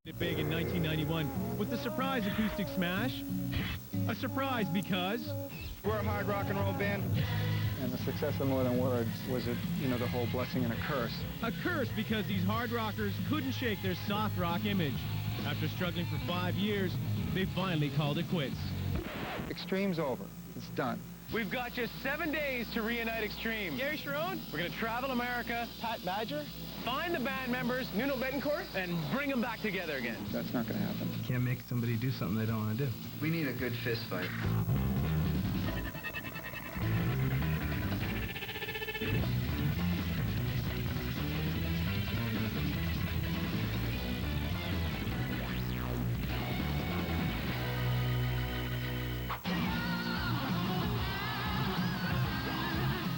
It big in 1991 with the surprise acoustic smash. A surprise because we're a hard rock and roll band. And the success of More Than Words was, the whole blessing and a curse. A curse because these hard rockers couldn't shake their soft rock image. After struggling for 5 years, they finally called it quits. Extreme's over. It's done. We've got just 7 days to reunite Extreme. Gary Sharon, we're going to travel America. Pat Badger, find the band members, Nuno Betancourt, and bring them back together again. That's not going to happen. You can't make somebody do something they don't want to do. We need a good fist fight.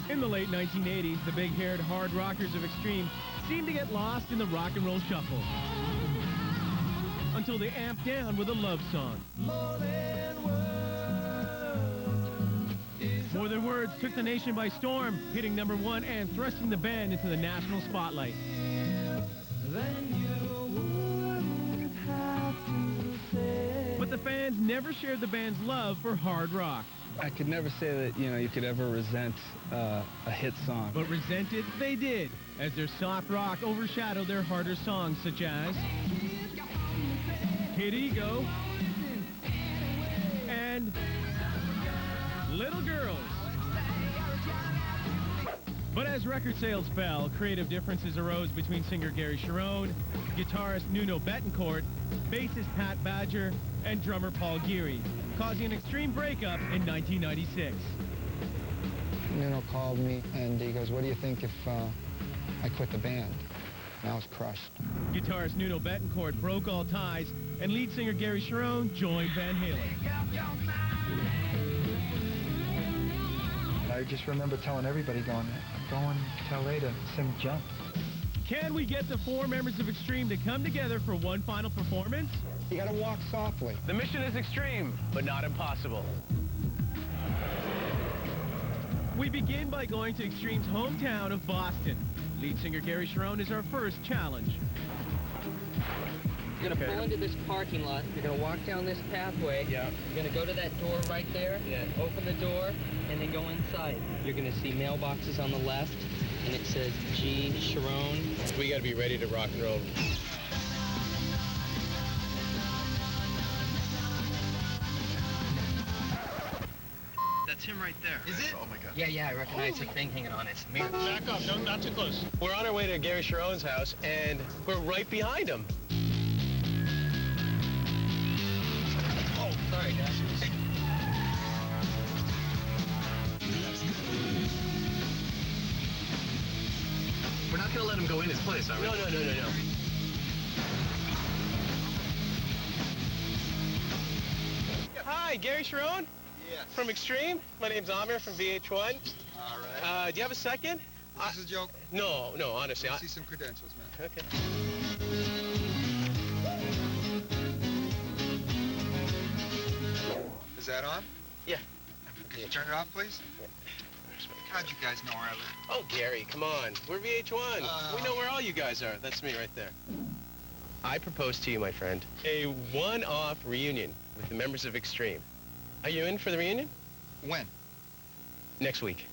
In the late 1980s, the big-haired hard rockers of Extreme seemed to get lost in the rock and roll shuffle. Until they amped down with a love song. More Than Words took the nation by storm, hitting #1 and thrusting the band into the national spotlight. But the fans never shared the band's love for hard rock. I could never say that, you could ever resent a hit song. But resent it they did, as their soft rock overshadowed their harder songs such as Hit Ego and Little Girls. But as record sales fell, creative differences arose between singer Gary Sharon, guitarist Nuno Betancourt, bassist Pat Badger, and drummer Paul Geary, causing an Extreme breakup in 1996. Nuno called me and he goes, "What do you think if I quit the band?" And I was crushed. Guitarist Nuno Betancourt broke all ties, and lead singer Gary Sharon joined Van Halen. I just remember telling everybody, I'm going to LA to sing Jump. Can we get the 4 members of Extreme to come together for one final performance? You gotta walk softly. The mission is extreme, but not impossible. We begin by going to Extreme's hometown of Boston. Lead singer Gary Sharon is our first challenge. You're gonna pull into this parking lot. You're gonna walk down this pathway. Yeah. You're gonna go to that door right there. Yeah. Open the door, and then go inside. You're gonna see mailboxes on the left, and it says G. Sharon. We got to be ready to rock and roll. That's him right there. Is it? Oh my God. Yeah, I recognize the thing hanging on its mirror. Back up, no, not too close. We're on our way to Gary Sharon's house, and we're right behind him. Oh, sorry, guys. We're not gonna let him go in his place, are we? No. Hi, Gary Sharon? Yes. From Extreme. My name's Amir from VH1. All right. Do you have a second? This is a joke. No, honestly. I see some credentials, man. Okay. Is that on? Yeah. Can you turn it off, please? How'd you guys know where I live? Oh, Gary, come on. We're VH1. We know where all you guys are. That's me right there. I propose to you, my friend, a one-off reunion with the members of Extreme. Are you in for the reunion? When? Next week.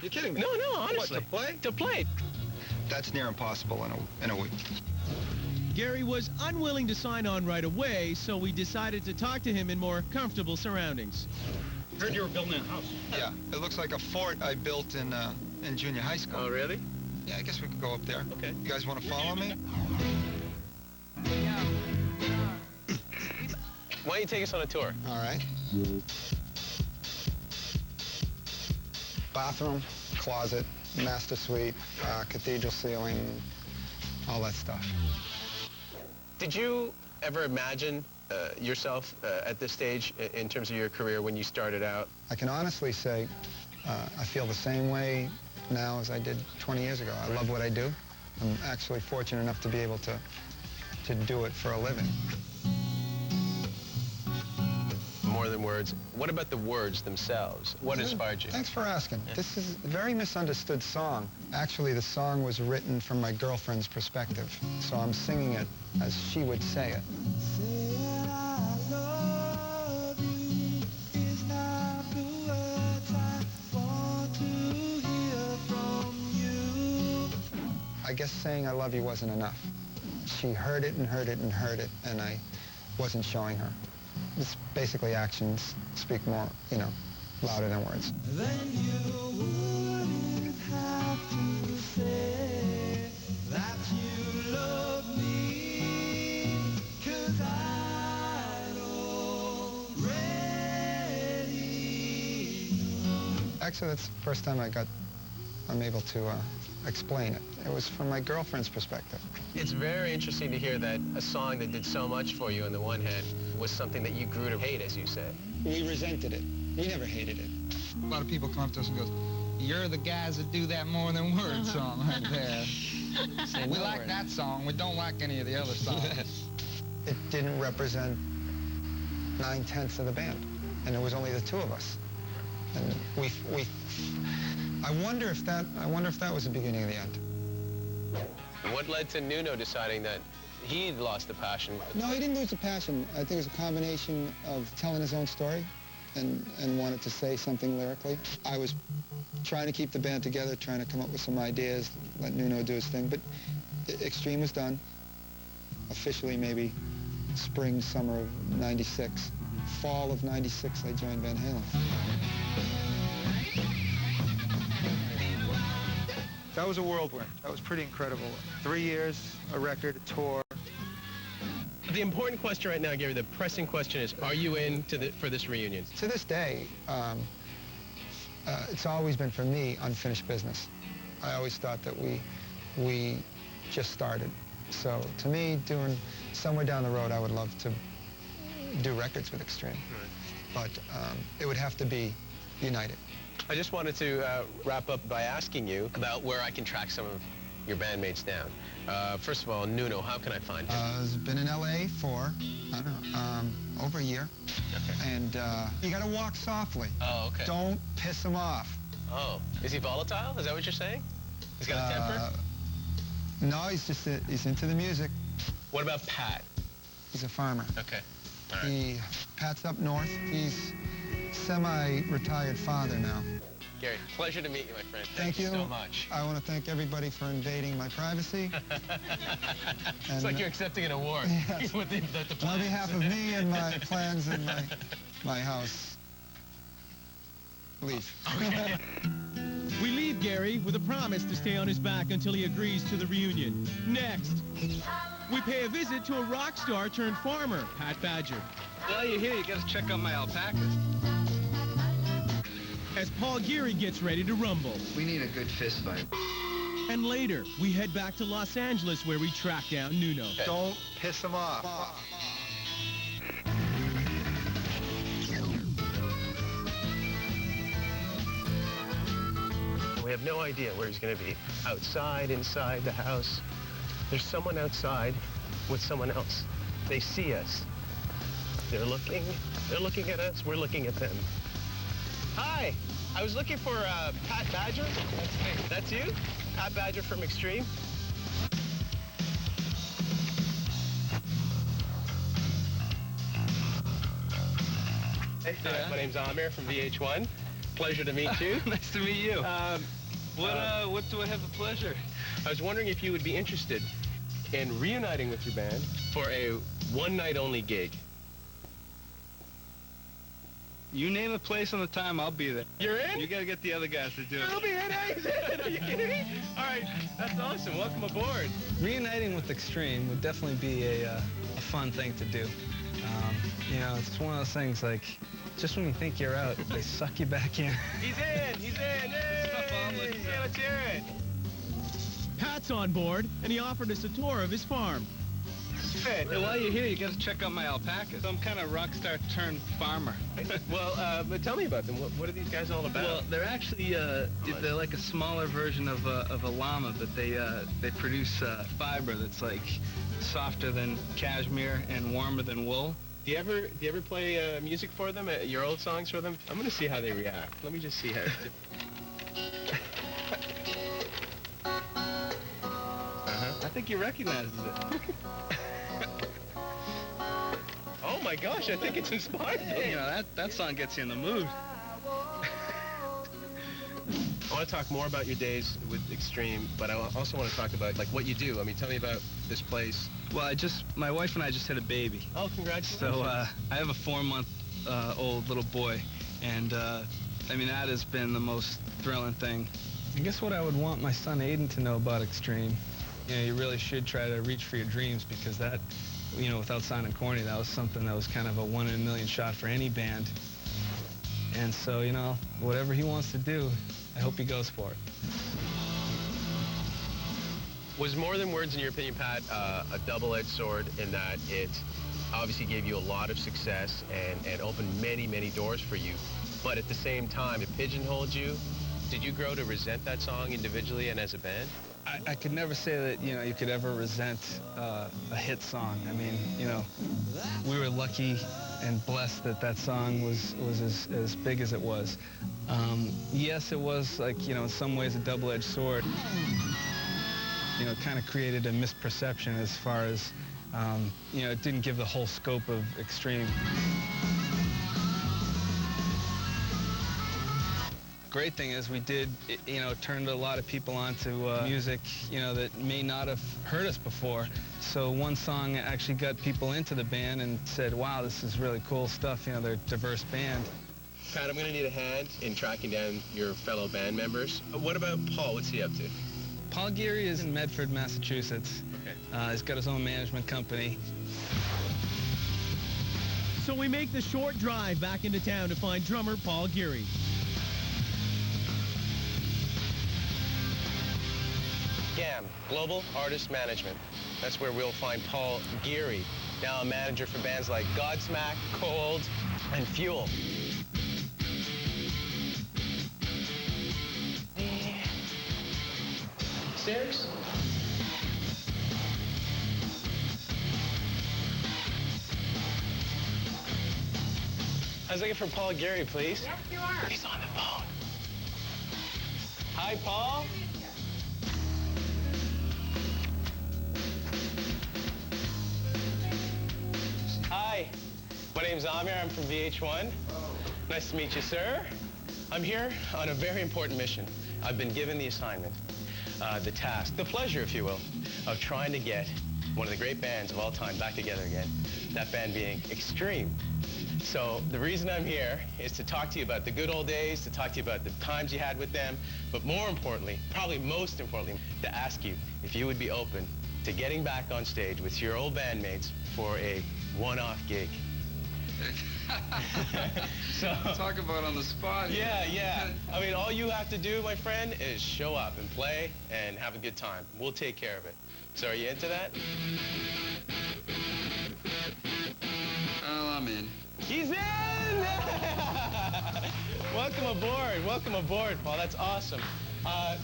You kidding me? No, honestly. What, to play? To play. That's near impossible in a week. Gary was unwilling to sign on right away, so we decided to talk to him in more comfortable surroundings. Heard you were building a house. Yeah, it looks like a fort I built in junior high school. Oh, really? Yeah, I guess we could go up there. Okay. You guys want to follow me? Why don't you take us on a tour? All right. Bathroom, closet, master suite, cathedral ceiling, all that stuff. Did you ever imagine yourself at this stage in terms of your career when you started out? I can honestly say I feel the same way now as I did 20 years ago. I love what I do. I'm actually fortunate enough to be able to do it for a living. more than words. What about the words themselves? What inspired you? Thanks for asking. Yeah. This is a very misunderstood song. Actually, the song was written from my girlfriend's perspective, so I'm singing it as she would say it. I guess saying I love you wasn't enough. She heard it and heard it and heard it, and I wasn't showing her. It's basically actions speak more, you know, louder than words. Then you wouldn't have to say that you love me, 'cause I'd already know. Actually, that's the first time I'm able to explain it. It was from my girlfriend's perspective. It's very interesting to hear that a song that did so much for you on the one hand was something that you grew to hate, as you say. We resented it. We never hated it. A lot of people come up to us and goes, "You're the guys that do that more than words song right there." We like that song. We don't like any of the other songs. It didn't represent 9/10 of the band, and it was only the two of us. And I wonder if that was the beginning of the end. And what led to Nuno deciding that he'd lost the passion? No, he didn't lose the passion. I think it was a combination of telling his own story and wanted to say something lyrically. I was trying to keep the band together, trying to come up with some ideas, let Nuno do his thing. But Extreme was done. Officially, maybe spring, summer of '96. Fall of '96, I joined Van Halen. That was a whirlwind. That was pretty incredible. 3 years, a record, a tour. The important question right now, Gary, the pressing question is, are you in for this reunion? To this day, it's always been, for me, unfinished business. I always thought that we just started. So to me, doing somewhere down the road, I would love to do records with Extreme. Right. But it would have to be United. I just wanted to wrap up by asking you about where I can track some of your bandmates down. First of all, Nuno, how can I find him? I've been in L.A. for, I don't know, over a year. Okay. And you got to walk softly. Oh, okay. Don't piss him off. Oh, is he volatile? Is that what you're saying? He's got a temper? No, he's into the music. What about Pat? He's a farmer. Okay. All right. Pat's up north. He's semi-retired father now. Gary, pleasure to meet you, my friend. Thank you so much. I want to thank everybody for invading my privacy. It's like you're accepting an award. Yes. With the On behalf of me and my plans and my house. Leave. Okay. We leave Gary with a promise to stay on his back until he agrees to the reunion. Next, we pay a visit to a rock star turned farmer, Pat Badger. While you're here, you gotta check out my alpacas. As Paul Geary gets ready to rumble. We need a good fist fight. And later, we head back to Los Angeles where we track down Nuno. Don't piss him off. We have no idea where he's going to be. Outside, inside the house. There's someone outside with someone else. They see us. They're looking at us, we're looking at them. Hi, I was looking for Pat Badger. That's me. That's you? Pat Badger from Extreme? Hey, my name's Amir from VH1. Pleasure to meet you. Nice to meet you. What do I have the pleasure? I was wondering if you would be interested in reuniting with your band for a one-night-only gig. You name a place and the time, I'll be there. You're in? You gotta get the other guys to do it. I'll be in. He's in. Are you kidding me? All right, that's awesome. Welcome aboard. Reuniting with Extreme would definitely be a fun thing to do. You know, it's one of those things like, just when you think you're out, they suck you back in. He's in. He's in. Yay! Yeah, let's hear it. Pat's on board, and he offered us a tour of his farm. Hey, While you're here, you gotta check out my alpacas. Some kind of rock star turned farmer. well, but tell me about them. What are these guys all about? Well, they're actually they're like a smaller version of a llama, but they produce fiber that's like softer than cashmere and warmer than wool. Do you ever play music for them, your old songs for them? I'm gonna see how they react. Let me just see how. I think he recognizes it. Oh my gosh, I think it's inspired. You know, that song gets you in the mood. I want to talk more about your days with Extreme, but I also want to talk about like what you do. I mean, tell me about this place. Well, my wife and I just had a baby. Oh, congratulations. So I have a 4-month old little boy, and I mean, that has been the most thrilling thing. I guess what I would want my son Aiden to know about Extreme, you know, you really should try to reach for your dreams, because that, you know, without sounding corny, that was something that was kind of a 1 in a million shot for any band. And so, you know, whatever he wants to do, I hope he goes for it. Was More Than Words, in your opinion, Pat, a double-edged sword in that it obviously gave you a lot of success and opened many, many doors for you, but at the same time, it pigeonholed you? Did you grow to resent that song individually and as a band? I could never say that, you know, you could ever resent a hit song. I mean, you know, we were lucky and blessed that that song was as big as it was. Yes, it was, like, you know, in some ways a double-edged sword. You know, it kind of created a misperception as far as, you know, it didn't give the whole scope of Extreme. Great thing is we did, you know, turned a lot of people onto music, you know, that may not have heard us before. So one song actually got people into the band and said, wow, this is really cool stuff. You know, they're a diverse band. Pat, I'm going to need a hand in tracking down your fellow band members. What about Paul? What's he up to? Paul Geary is in Medford, Massachusetts. Okay. He's got his own management company. So we make the short drive back into town to find drummer Paul Geary. GAM, Global Artist Management. That's where we'll find Paul Geary, now a manager for bands like Godsmack, Cold, and Fuel. Stairs? I was looking for Paul Geary, please. Yes, you are. He's on the phone. Hi, Paul. Hi, my name's Amir. I'm from VH1. Nice to meet you, sir. I'm here on a very important mission. I've been given the assignment, the task, the pleasure, if you will, of trying to get one of the great bands of all time back together again, that band being Extreme. So the reason I'm here is to talk to you about the good old days, to talk to you about the times you had with them, but more importantly, probably most importantly, to ask you if you would be open to getting back on stage with your old bandmates for a one-off gig. So, talk about on the spot. Yeah. I mean, all you have to do, my friend, is show up and play and have a good time. We'll take care of it. So are you into that? Well, I'm in. He's in! Welcome aboard, Paul. That's awesome.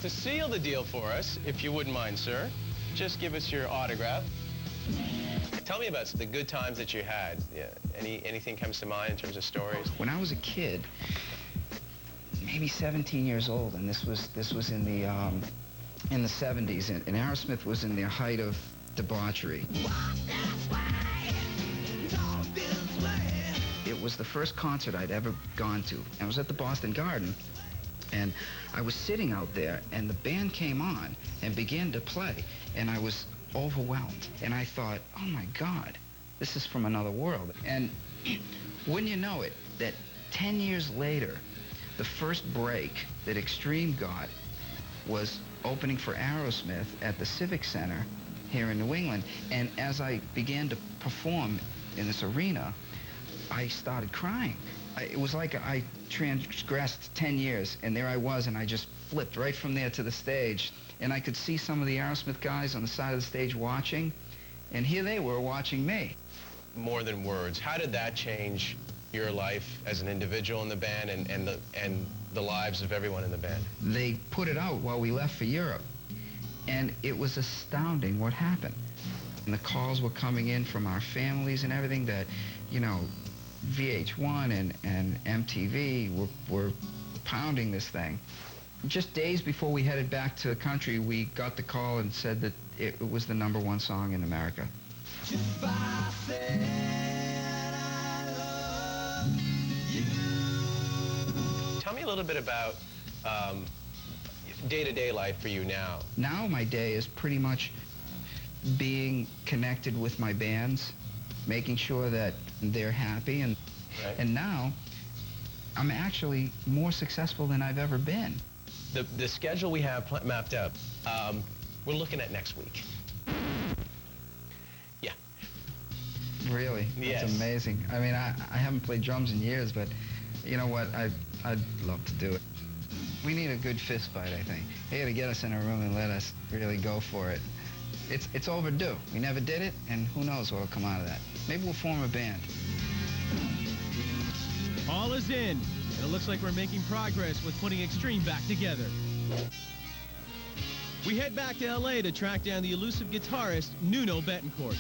To seal the deal for us, if you wouldn't mind, sir, just give us your autograph. Tell me about the good times that you had. Yeah, anything comes to mind in terms of stories? When I was a kid, maybe 17 years old, and this was in the 70s, and Aerosmith was in their height of debauchery. It was the first concert I'd ever gone to. I was at the Boston Garden, and I was sitting out there, and the band came on and began to play, and I was overwhelmed. And I thought, oh my God, this is from another world. And wouldn't you know it, that 10 years later, the first break that Extreme got was opening for Aerosmith at the Civic Center here in New England. And as I began to perform in this arena, I started crying. It was like I transgressed 10 years, and there I was, and I just flipped right from there to the stage. And I could see some of the Aerosmith guys on the side of the stage watching, and here they were watching me. More Than Words. How did that change your life as an individual in the band and the lives of everyone in the band? They put it out while we left for Europe, and it was astounding what happened. And the calls were coming in from our families and everything that, you know, VH1 and MTV were pounding this thing. Just days before we headed back to the country, we got the call and said that it was the #1 song in America. Tell me a little bit about day-to-day life for you now. Now my day is pretty much being connected with my bands, making sure that they're happy, and now I'm actually more successful than I've ever been. The schedule we have mapped out, we're looking at next week. Yeah. Really? Yes. That's amazing. I mean, I haven't played drums in years, but you know what? I'd love to do it. We need a good fist fight, I think. They got to get us in a room and let us really go for it. It's overdue. We never did it, and who knows what'll come out of that. Maybe we'll form a band. All is in. It looks like we're making progress with putting Extreme back together. We head back to LA to track down the elusive guitarist, Nuno Bettencourt.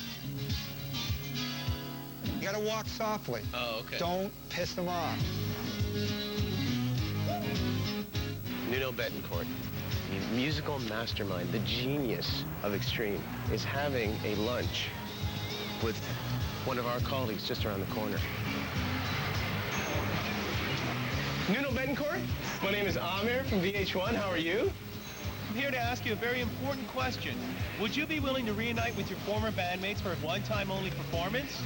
You gotta walk softly. Oh, okay. Don't piss them off. Nuno Bettencourt, the musical mastermind, the genius of Extreme, is having a lunch with one of our colleagues just around the corner. Nuno Bettencourt, my name is Amir from VH1. How are you? I'm here to ask you a very important question. Would you be willing to reunite with your former bandmates for a one-time only performance?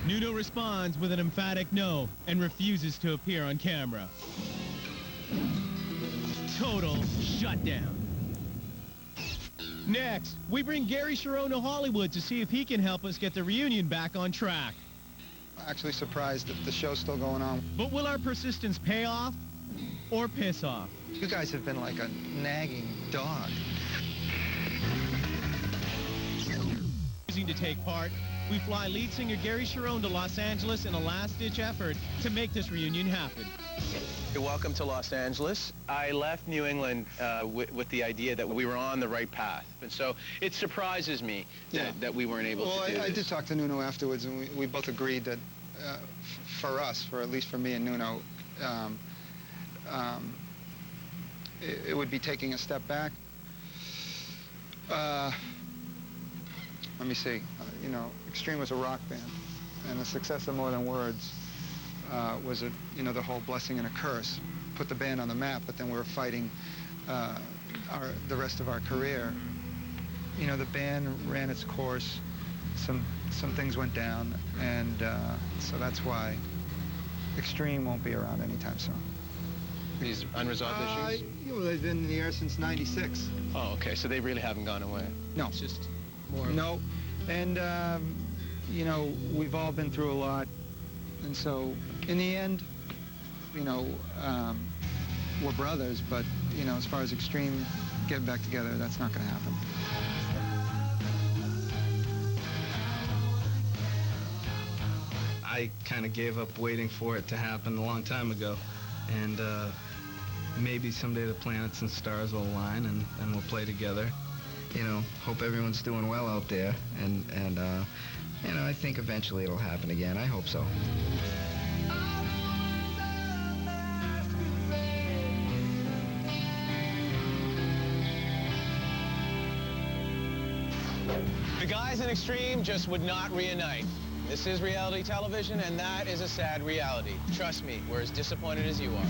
Nuno responds with an emphatic no and refuses to appear on camera. Total shutdown. Next, we bring Gary Cherone to Hollywood to see if he can help us get the reunion back on track. Actually surprised that the show's still going on. But will our persistence pay off or piss off? You guys have been like a nagging dog. Refusing to take part, we fly lead singer Gary Cherone to Los Angeles in a last-ditch effort to make this reunion happen. Welcome to Los Angeles. I left New England with the idea that we were on the right path. And so it surprises me that we weren't able to do this. Well, I did talk to Nuno afterwards, and we both agreed that for us, at least for me and Nuno, it would be taking a step back. Let me see. You know, Extreme was a rock band, and the success of More Than Words was the whole blessing and a curse. Put the band on the map, but then we were fighting the rest of our career. You know, the band ran its course. Some things went down, and so that's why Extreme won't be around anytime soon. These unresolved issues? Well, they've been in the air since '96. Oh, okay. So they really haven't gone away. No. It's just more. No, and you know, we've all been through a lot, and so in the end, you know, we're brothers. But you know, as far as Extreme getting back together, that's not going to happen. I kind of gave up waiting for it to happen a long time ago, and maybe someday the planets and stars will align and we'll play together. You know, hope everyone's doing well out there, and you know, I think eventually it'll happen again. I hope so. The guys in Extreme just would not reunite. This is reality television, and that is a sad reality. Trust me, we're as disappointed as you are.